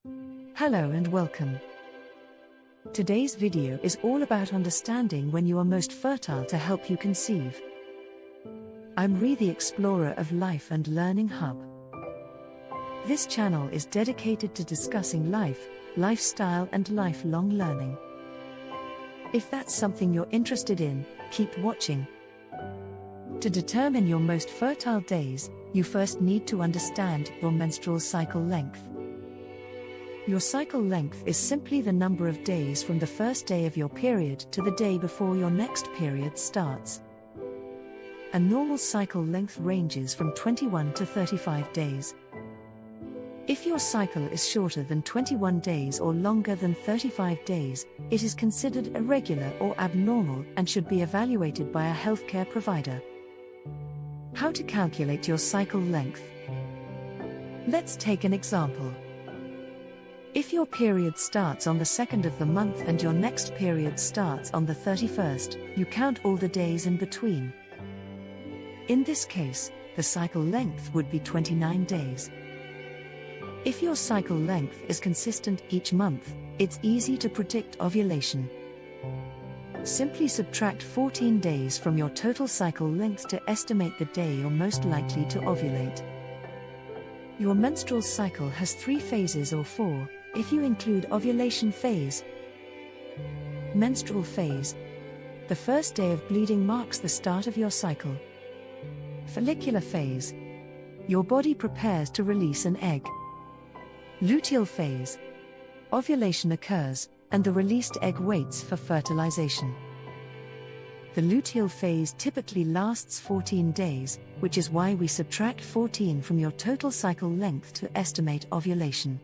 Hello and welcome. Today's video is all about understanding when you are most fertile to help you conceive. I'm Ree, the explorer of Life and Learning Hub. This channel is dedicated to discussing life, lifestyle and lifelong learning. If that's something you're interested in, keep watching. To determine your most fertile days, you first need to understand your menstrual cycle length. Your cycle length is simply the number of days from the first day of your period to the day before your next period starts. A normal cycle length ranges from 21 to 35 days. If your cycle is shorter than 21 days or longer than 35 days, it is considered irregular or abnormal and should be evaluated by a healthcare provider. How to calculate your cycle length? Let's take an example. If your period starts on the 2nd of the month and your next period starts on the 31st, you count all the days in between. In this case, the cycle length would be 29 days. If your cycle length is consistent each month, it's easy to predict ovulation. Simply subtract 14 days from your total cycle length to estimate the day you're most likely to ovulate. Your menstrual cycle has 3 phases or 4, if you include ovulation phase. Menstrual phase. The first day of bleeding marks the start of your cycle. Follicular phase. Your body prepares to release an egg. Luteal phase. Ovulation occurs, and the released egg waits for fertilization. The luteal phase typically lasts 14 days, which is why we subtract 14 from your total cycle length to estimate ovulation.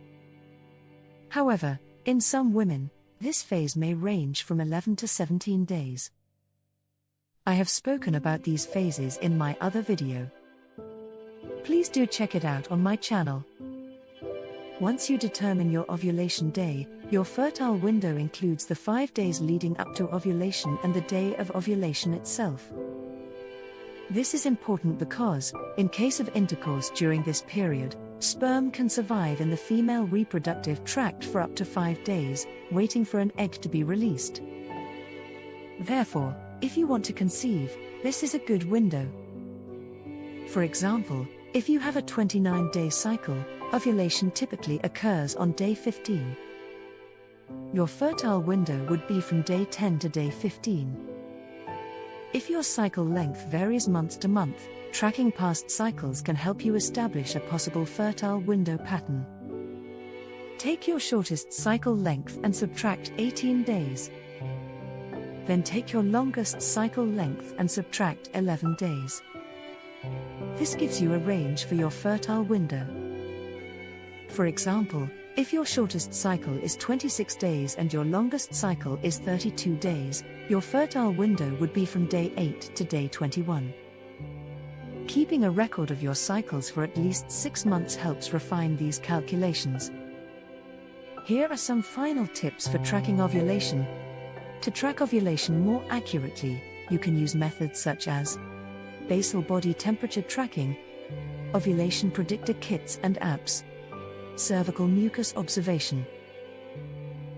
However, in some women, this phase may range from 11 to 17 days. I have spoken about these phases in my other video. Please do check it out on my channel. Once you determine your ovulation day, your fertile window includes the 5 days leading up to ovulation and the day of ovulation itself. This is important because, in case of intercourse during this period, sperm can survive in the female reproductive tract for up to 5 days, waiting for an egg to be released. Therefore, if you want to conceive, this is a good window. For example, if you have a 29-day cycle, ovulation typically occurs on day 15. Your fertile window would be from day 10 to day 15. If your cycle length varies month to month, tracking past cycles can help you establish a possible fertile window pattern. Take your shortest cycle length and subtract 18 days. Then take your longest cycle length and subtract 11 days. This gives you a range for your fertile window. For example, if your shortest cycle is 26 days and your longest cycle is 32 days, your fertile window would be from day 8 to day 21. Keeping a record of your cycles for at least 6 months helps refine these calculations. Here are some final tips for tracking ovulation. To track ovulation more accurately, you can use methods such as basal body temperature tracking, ovulation predictor kits and apps, cervical mucus observation.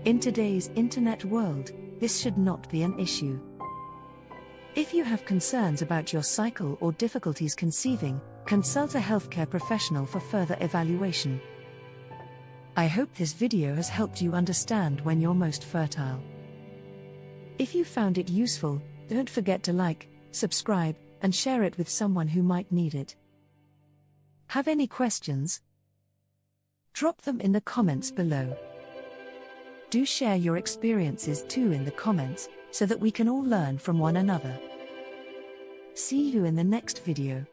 In today's internet world, this should not be an issue. If you have concerns about your cycle or difficulties conceiving, consult a healthcare professional for further evaluation. I hope this video has helped you understand when you're most fertile. If you found it useful, don't forget to like, subscribe, and share it with someone who might need it. Have any questions? Drop them in the comments below. Do share your experiences too in the comments, so that we can all learn from one another. See you in the next video.